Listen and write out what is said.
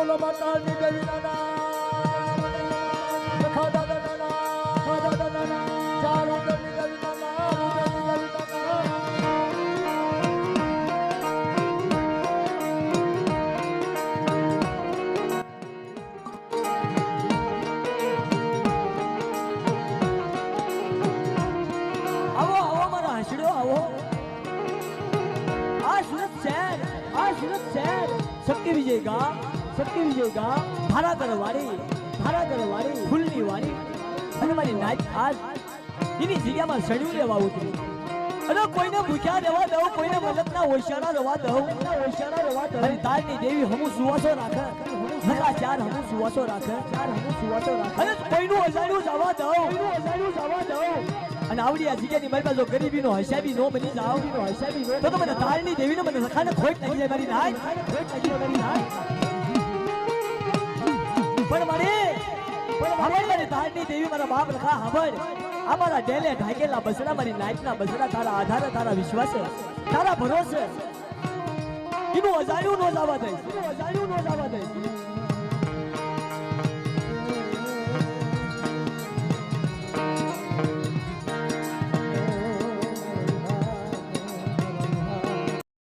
બોલો માતાની દેવીના નામ ખાધા દાના ખાધા દાના ચાર ઉદરની દેવીના નામ ઉદરની દેવીના નામ આવો આવો મારા હસડો આવો આ સુરત શહેર શક્તિ વિજય ગામ ભારા કરવાળી ફૂલની વાળી અને મારી નાચ આજ એની જગ્યામાં સણ્યું લેવા ઉતરી અને કોઈને ભૂખ્યા રહેવા દઉં કોઈને મલકના ઓશિયાળા રહેવા દઉં અને તારની દેવી હમું સુવાસો રાખે ચાર હમું સુવાસો રાખે અને કોઈનું અજાણ્યું જવા દઉં અને આવડી આ જગ્યાની મારી પાસે ગરીબીનો હિસાબી નો બની જાવ તો મને તારની દેવીને મને સખાને ખોટ લાગી જાય મારી નાય પણ મારી તારની દેવી મારા બાપ લખા હમર અમારા ડેલે ઢાકેલા બસડા મારી નાયકના બસડા તારા આધારે તારા વિશ્વાસે તારા ભરોસે એનું અજાણ્યું નો જવા દે